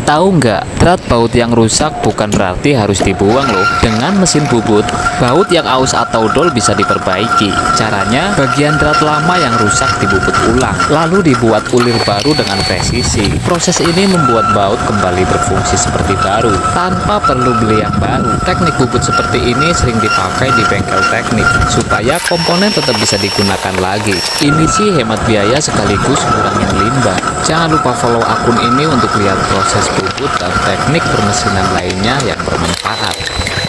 Tahu nggak, drat baut yang rusak bukan berarti harus dibuang loh. Dengan mesin bubut, baut yang aus atau dol bisa diperbaiki. Caranya, bagian drat lama yang rusak dibubut ulang, lalu dibuat ulir baru dengan presisi. Proses ini membuat baut kembali berfungsi seperti baru, tanpa perlu beli yang baru. Teknik bubut seperti ini sering dipakai di bengkel teknik, supaya komponen tetap bisa digunakan lagi. Ini sih hemat biaya sekaligus ngurangin limbah. Jangan lupa follow akun ini untuk lihat proses bubut dan teknik permesinan lainnya yang bermanfaat.